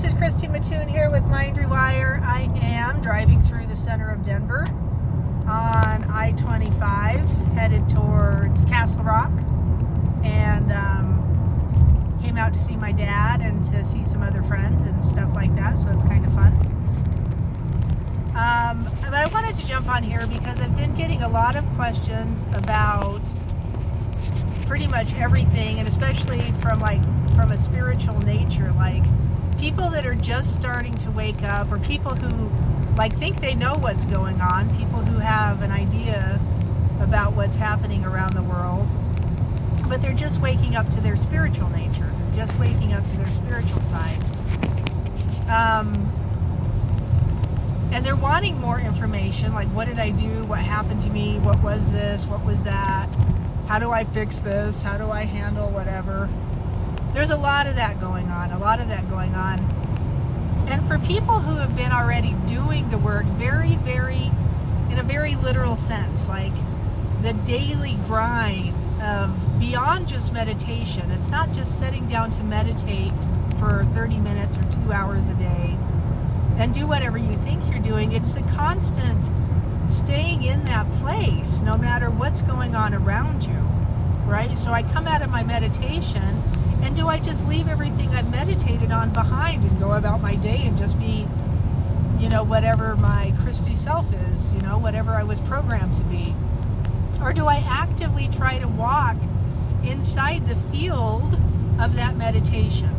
this is Christy Mattoon here with Mind Rewire. I am driving through the center of Denver on I-25 headed towards Castle Rock, and came out to see my dad and to see some other friends and stuff like that, so it's kind of fun. But I wanted to jump on here because I've been getting a lot of questions about pretty much everything, and especially from a spiritual nature, like people that are just starting to wake up, or people who think they know what's going on, people who have an idea about what's happening around the world, but they're just waking up to their spiritual nature. They're just waking up to their spiritual side. And they're wanting more information, like what did I do, what happened to me, what was this, what was that, how do I fix this, how do I handle whatever. There's a lot of that going on, And for people who have been already doing the work in a very literal sense, like the daily grind of beyond just meditation. It's not just sitting down to meditate for 30 minutes or 2 hours a day and do whatever you think you're doing. It's the constant staying in that place no matter what's going on around you, right? So I come out of my meditation, and do I just leave everything I've meditated on behind and go about my day and just be, whatever my Christy self is, whatever I was programmed to be? Or do I actively try to walk inside the field of that meditation?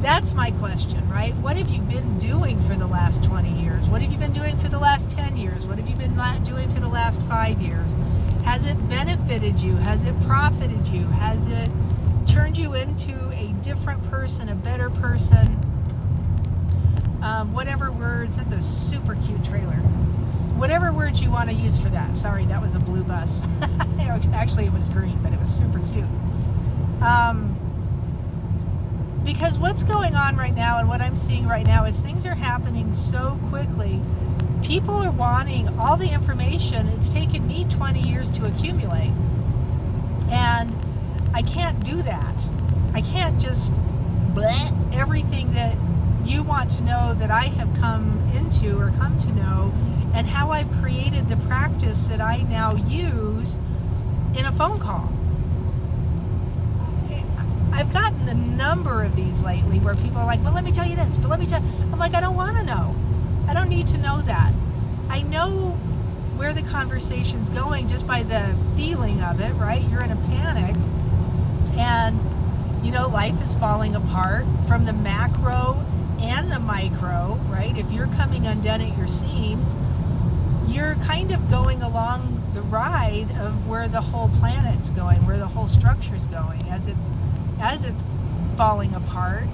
That's my question, right? What have you been doing for the last 20 years? What have you been doing for the last 10 years? What have you been doing for the last 5 years? Has it benefited you? Has it profited you? Has it turned you into a different person, a better person? Whatever words, that's a super cute trailer. Whatever words you want to use for that. Sorry, that was a blue bus. Actually, it was green, but it was super cute. Because what's going on right now and what I'm seeing right now is things are happening so quickly. People are wanting all the information. It's taken me 20 years to accumulate. And I can't do that. I can't just bleh everything that you want to know that I have come into or come to know, and how I've created the practice that I now use in a phone call. I've gotten a number of these lately where people are like, well, let me tell you this, but let me tell you. I'm like, I don't want to know. I don't need to know that. I know where the conversation's going just by the feeling of it, right? You're in a panic, and life is falling apart from the macro and the micro, right? If you're coming undone at your seams, you're kind of going along the ride of where the whole planet's going, where the whole structure's going as it's falling apart.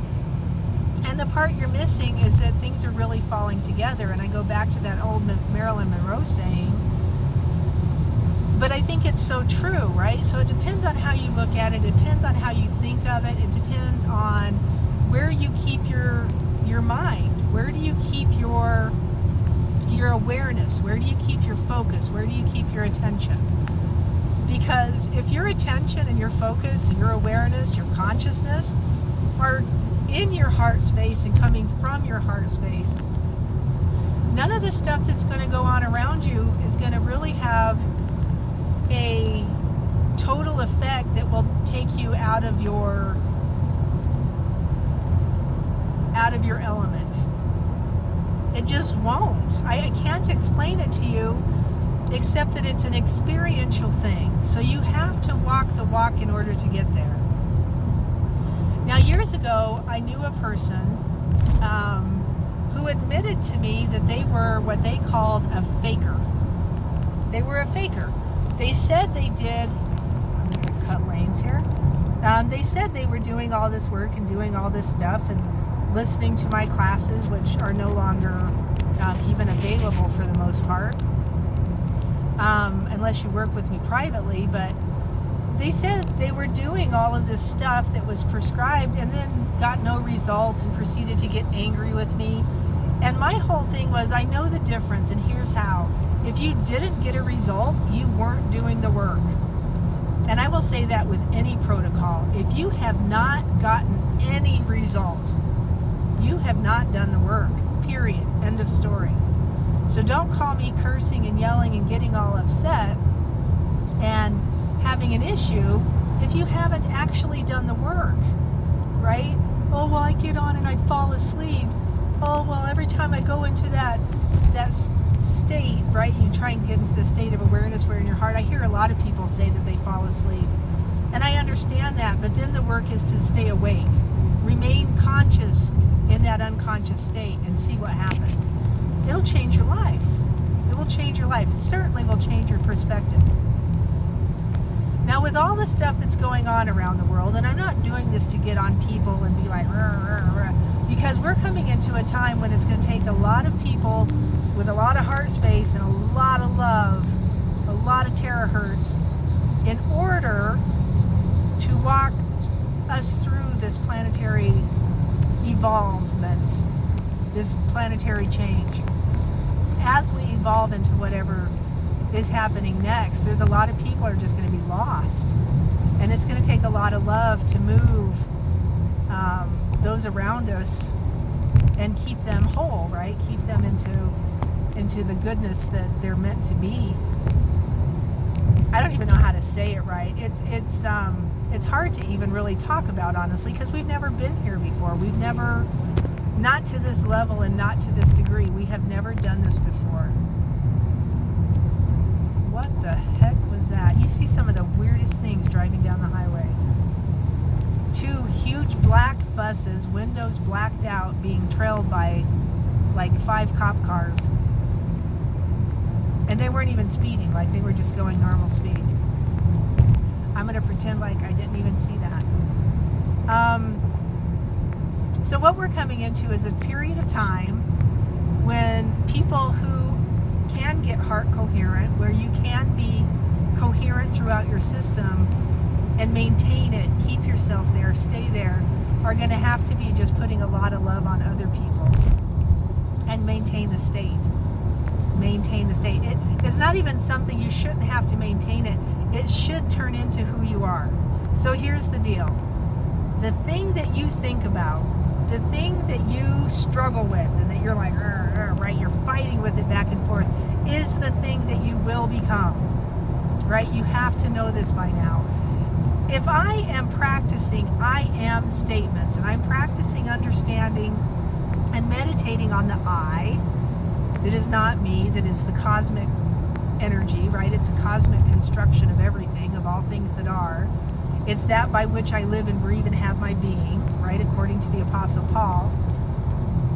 And the part you're missing is that things are really falling together. And I go back to that old Marilyn Monroe saying, but I think it's so true, right? So it depends on how you look at it. It depends on how you think of it. It depends on where you keep your mind. Where do you keep your awareness? Where do you keep your focus? Where do you keep your attention? Because if your attention and your focus, your awareness, your consciousness are in your heart space and coming from your heart space, none of the stuff that's going to go on around you is going to really have a total effect that will take you out of your element. It just won't. I can't explain it to you except that it's an experiential thing. So you have to walk the walk in order to get there. Now, years ago, I knew a person who admitted to me that they were what they called a faker. They were a faker. They said they did, I'm going to cut lanes here. They said they were doing all this work and doing all this stuff and listening to my classes, which are no longer even available for the most part, unless you work with me privately. But they said they were doing all of this stuff that was prescribed and then got no result and proceeded to get angry with me. And my whole thing was, I know the difference, and here's how. If you didn't get a result, you weren't doing the work. And I will say that with any protocol. If you have not gotten any result, You have not done the work, period, end of story. So don't call me cursing and yelling and getting all upset and having an issue if you haven't actually done the work, right? Oh, well, I get on and I'd fall asleep. Oh, well, every time I go into that state, right? You try and get into the state of awareness where in your heart, I hear a lot of people say that they fall asleep. And I understand that, but then the work is to stay awake. Remain conscious in that unconscious state and see what happens. It'll change your life. It will change your life. It certainly will change your perspective. Now, with all the stuff that's going on around the world, and I'm not doing this to get on people and be like, rah, rah, rah, because we're coming into a time when it's going to take a lot of people with a lot of heart space and a lot of love, a lot of terahertz, in order to walk us through this planetary evolvement, this planetary change. As we evolve into whatever is happening next, there's a lot of people are just going to be lost, and it's going to take a lot of love to move those around us and keep them whole, right? Keep them into the goodness that they're meant to be. I don't even know how to say it right. It's hard to even really talk about, honestly, because we've never been here before. We've never, not to this level and not to this degree, we have never done this before. What the heck was that? You see some of the weirdest things driving down the highway. 2 huge black buses, windows blacked out, being trailed by like 5 cop cars. And they weren't even speeding, like they were just going normal speed. I'm going to pretend like I didn't even see that. So what we're coming into is a period of time when people who can get heart coherent, where you can be coherent throughout your system and maintain it, keep yourself there, stay there, are going to have to be just putting a lot of love on other people and maintain the state. Maintain the state. It's not even something you shouldn't have to maintain it. It should turn into who you are. So here's the deal. The thing that you think about, the thing that you struggle with and that you're like, right, you're fighting with it back and forth, is the thing that you will become, right? You have to know this by now. If I am practicing I am statements, and I'm practicing understanding and meditating on the I, that is not me, that is the cosmic energy, right? It's a cosmic construction of everything, of all things that are. It's that by which I live and breathe and have my being, right? According to the Apostle Paul.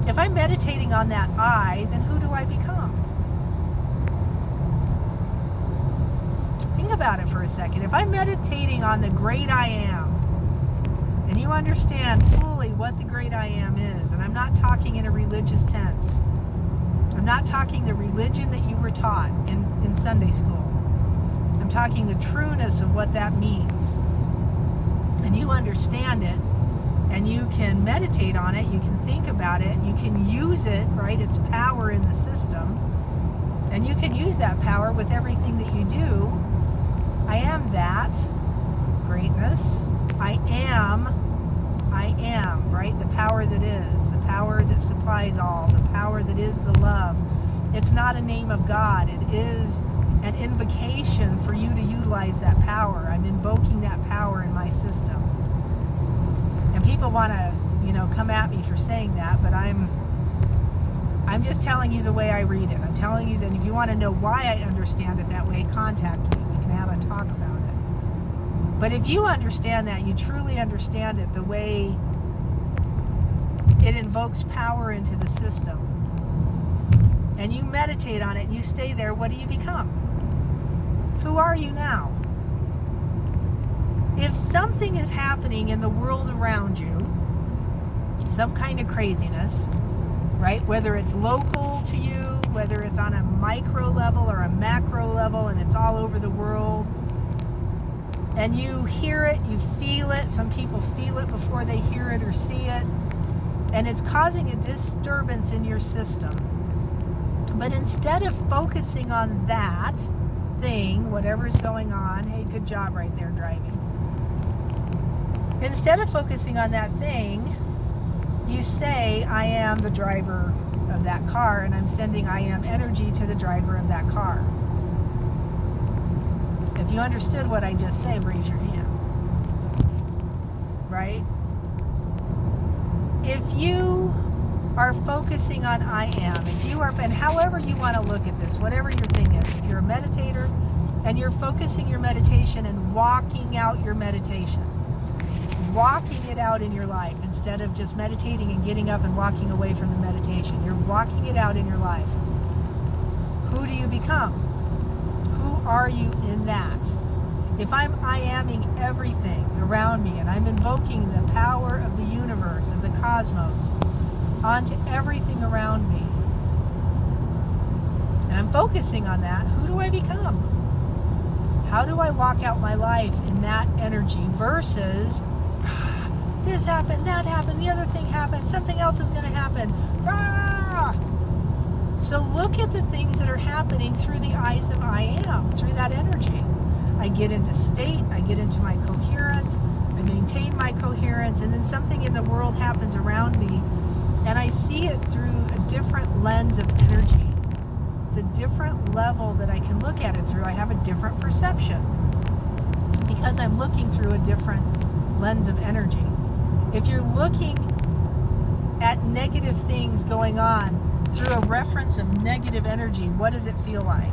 If I'm meditating on that I, then who do I become? Think about it for a second. If I'm meditating on the great I am, and you understand fully what the great I am is, and I'm not talking in a religious tense, I'm not talking the religion that you were taught in Sunday school. I'm talking the trueness of what that means. And you understand it, and you can meditate on it, you can think about it, you can use it, right? It's power in the system. And you can use that power with everything that you do. I am that greatness. I am, right? The power that is, the power that supplies all, the power that is the love. It's not a name of God. It is an invocation for you to utilize that power. I'm invoking that power in my system. And people want to, come at me for saying that, but I'm just telling you the way I read it. I'm telling you that if you want to know why I understand it that way, contact me. We can have a talk about it. But if you understand that, you truly understand it the way it invokes power into the system, and you meditate on it and you stay there, what do you become? Who are you now? If something is happening in the world around you, some kind of craziness, right? Whether it's local to you, whether it's on a micro level or a macro level, and it's all over the world, and you hear it, you feel it. Some people feel it before they hear it or see it, and it's causing a disturbance in your system. But instead of focusing on that thing, whatever's going on, hey, good job right there driving. Instead of focusing on that thing, you say, I am the driver of that car, and I'm sending I am energy to the driver of that car. If you understood what I just said, raise your hand. Right? If you are focusing on I am, if you are, and however you want to look at this, whatever your thing is, if you're a meditator and you're focusing your meditation and walking out your meditation, walking it out in your life instead of just meditating and getting up and walking away from the meditation, you're walking it out in your life. Who do you become? Who are you in that? If I'm I-aming everything around me and I'm invoking the power of the universe, of the cosmos, onto everything around me, and I'm focusing on that, who do I become? How do I walk out my life in that energy versus this happened, that happened, the other thing happened, something else is going to happen. So look at the things that are happening through the eyes of I am, through that energy. I get into state, I get into my coherence, I maintain my coherence, and then something in the world happens around me, and I see it through a different lens of energy. It's a different level that I can look at it through. I have a different perception because I'm looking through a different lens of energy. If you're looking at negative things going on through a reference of negative energy, what does it feel like?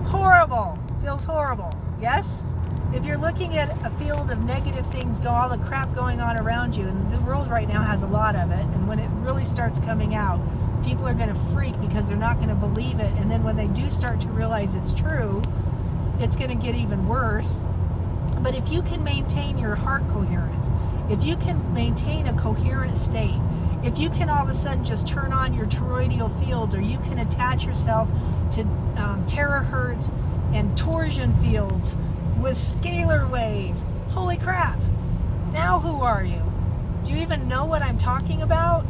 Horrible. Feels horrible. Yes? If you're looking at a field of negative things, all the crap going on around you, and the world right now has a lot of it, and when it really starts coming out, people are going to freak because they're not going to believe it, and then when they do start to realize it's true, it's going to get even worse. But if you can maintain your heart coherence, if you can maintain a coherent state, if you can all of a sudden just turn on your toroidal fields, or you can attach yourself to terahertz and torsion fields with scalar waves, holy crap, now who are you? Do you even know what I'm talking about?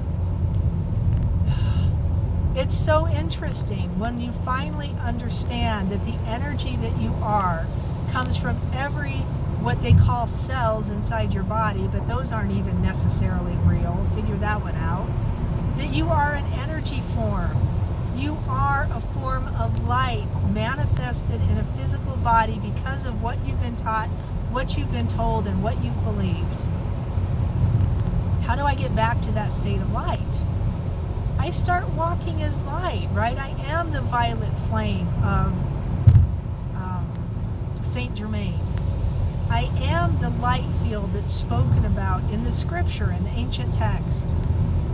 It's so interesting when you finally understand that the energy that you are comes from every, what they call cells inside your body, but those aren't even necessarily real. Figure that one out. That you are an energy form. You are a form of light manifested in a physical body because of what you've been taught, what you've been told, and what you've believed. How do I get back to that state of light? I start walking as light, right? I am the violet flame of Saint Germain. I am the light field that's spoken about in the scripture, in the ancient text.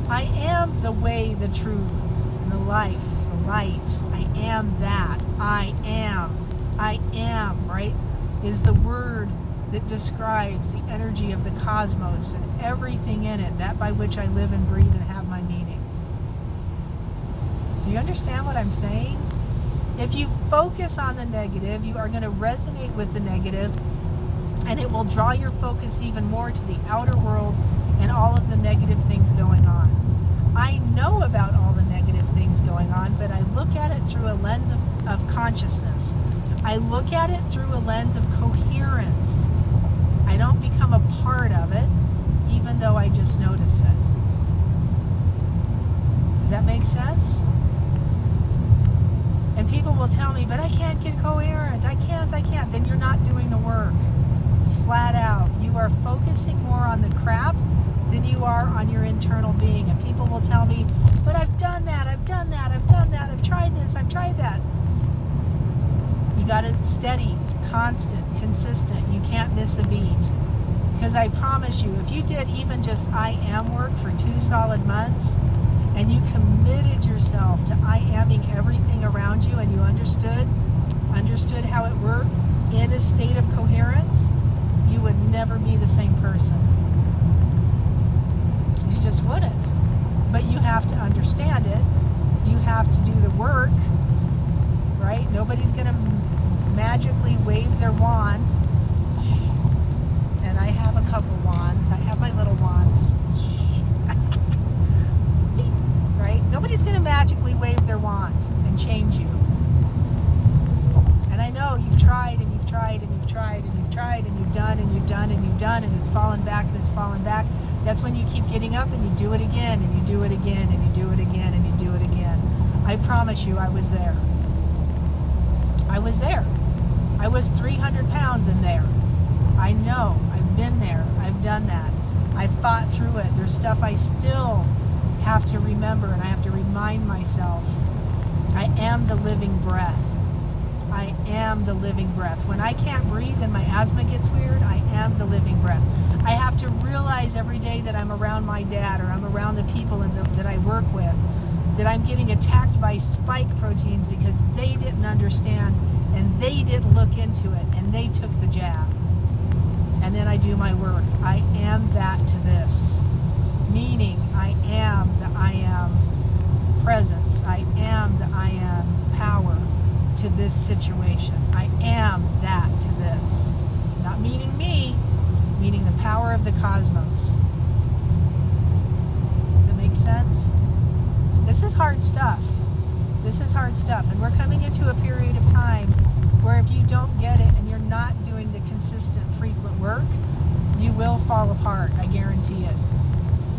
I am the way, the truth, and the life, the light. I am that. I am, right, is the word that describes the energy of the cosmos and everything in it, that by which I live and breathe and have my meaning. Do you understand what I'm saying? If you focus on the negative, you are going to resonate with the negative, and it will draw your focus even more to the outer world and all of the negative things going on. I know about all the negative things going on, but I look at it through a lens of consciousness. I look at it through a lens of coherence. I don't become a part of it, even though I just notice it. Does that make sense? And people will tell me, but I can't get coherent. I can't. Then you're not doing the work. Flat out. You are focusing more on the crap than you are on your internal being. And people will tell me, but I've done that. I've tried this. I've tried that. You got to steady, constant, consistent. You can't miss a beat. Because I promise you, if you did even just I am work for 2 solid months, and you committed yourself to I aming everything around you, and you understood how it worked in a state of coherence, you would never be the same person. You just wouldn't. But you have to understand it. You have to do the work, right? Nobody's going to magically wave their wand. And I have a couple wands. I have my little wands. Right? Nobody's going to magically wave their wand and change you. And I know you've tried and you've you've tried and you've tried and you've tried and you've done and you've done and you've done and it's fallen back and it's fallen back, that's when you keep getting up and you do it again and you do it again and you do it again and you do it again. I promise you, I was there. I was there. I was 300 pounds in there. I know. I've been there. I've done that. I fought through it. There's stuff I still have to remember, and I have to remind myself. I am the living breath. I am the living breath. When I can't breathe and my asthma gets weird, I am the living breath. I have to realize every day that I'm around my dad or I'm around the people that I work with, that I'm getting attacked by spike proteins because they didn't understand and they didn't look into it and they took the jab. And then I do my work. I am that to this. Meaning I am the I am presence. I am the I am power to this situation. I am that to this. Not meaning me, meaning the power of the cosmos. Does it make sense? This is hard stuff. This is hard stuff. And we're coming into a period of time where if you don't get it and you're not doing the consistent, frequent work, you will fall apart. I guarantee it.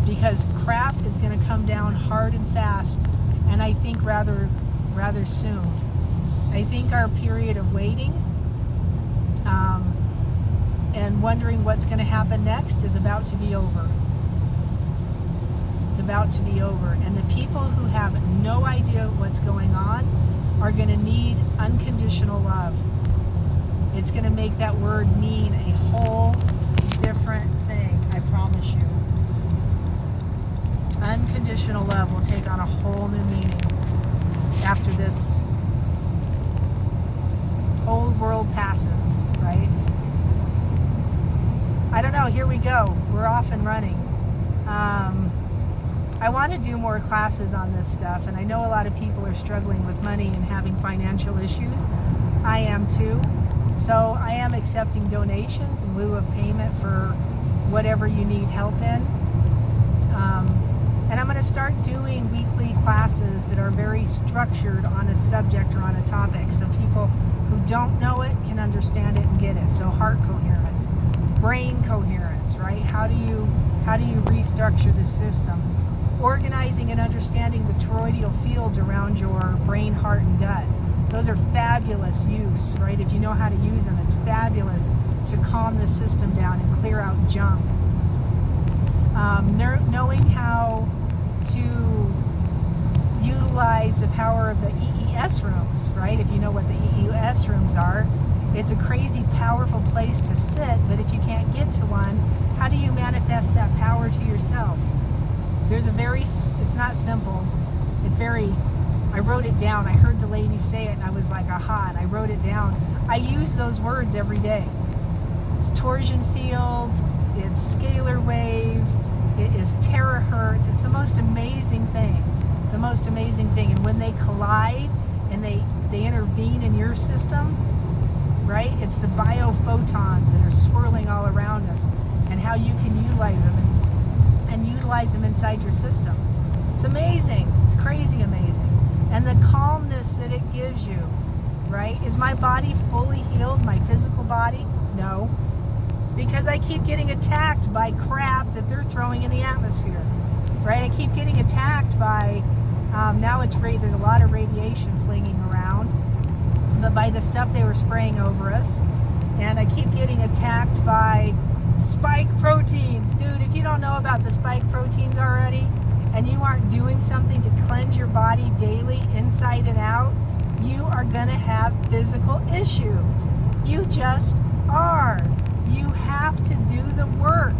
Because crap is going to come down hard and fast, and I think rather soon. I think our period of waiting and wondering what's going to happen next is about to be over. It's about to be over. And the people who have no idea what's going on are going to need unconditional love. It's going to make that word mean a whole different thing, I promise you. Unconditional love will take on a whole new meaning after this old world passes, right? I don't know, here we go. We're off and running. I want to do more classes on this stuff, and I know a lot of people are struggling with money and having financial issues. I am too. So I am accepting donations in lieu of payment for whatever you need help in. And I'm going to start doing weekly classes that are very structured on a subject or on a topic, so people who don't know it can understand it and get it. So heart coherence, brain coherence, right? How do you restructure the system? Organizing and understanding the toroidal fields around your brain, heart, and gut. Those are fabulous use, right? If you know how to use them, it's fabulous to calm the system down and clear out junk. Knowing how to utilize the power of the EES rooms, right? If you know what the EES rooms are, it's a crazy powerful place to sit, but if you can't get to one, how do you manifest that power to yourself? It's not simple. It's very, I wrote it down. I heard the lady say it and I was like, aha, and I wrote it down. I use those words every day. It's torsion fields, it's scalar waves, it is terahertz. It's the most amazing thing. The most amazing thing. And when they collide and they intervene in your system, right? It's the biophotons that are swirling all around us and how you can utilize them and utilize them inside your system. It's amazing. It's crazy amazing. And the calmness that it gives you, right? Is my body fully healed, my physical body? No. Because I keep getting attacked by crap that they're throwing in the atmosphere, right? I keep getting attacked by, now there's a lot of radiation flinging around, but by the stuff they were spraying over us. And I keep getting attacked by spike proteins. Dude, if you don't know about the spike proteins already, and you aren't doing something to cleanse your body daily, inside and out, you are going to have physical issues. You just are. You have to do the work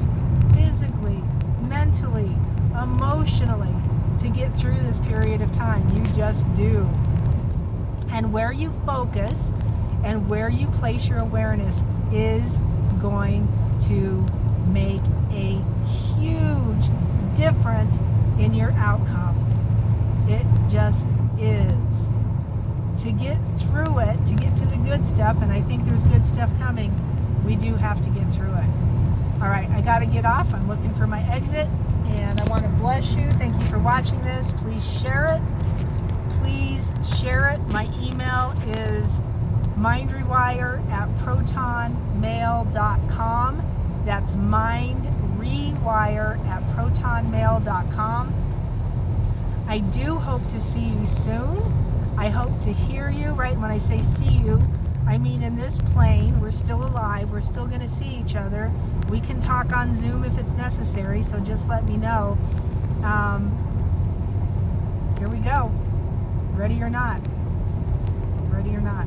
physically, mentally, emotionally to get through this period of time. You just do. And where you focus and where you place your awareness is going to make a huge difference in your outcome. It just is. To get through it, to get to the good stuff, and I think there's good stuff coming, we do have to get through it. All right, I got to get off. I'm looking for my exit, and I want to bless you. Thank you for watching this. Please share it. Please share it. My email is mindrewire@protonmail.com. That's mindrewire@protonmail.com. I do hope to see you soon. I hope to hear you, right? When I say see you, I mean in this plane. We're still alive. We're still going to see each other. We can talk on Zoom if it's necessary, so just let me know. Here we go. Ready or not. Ready or not.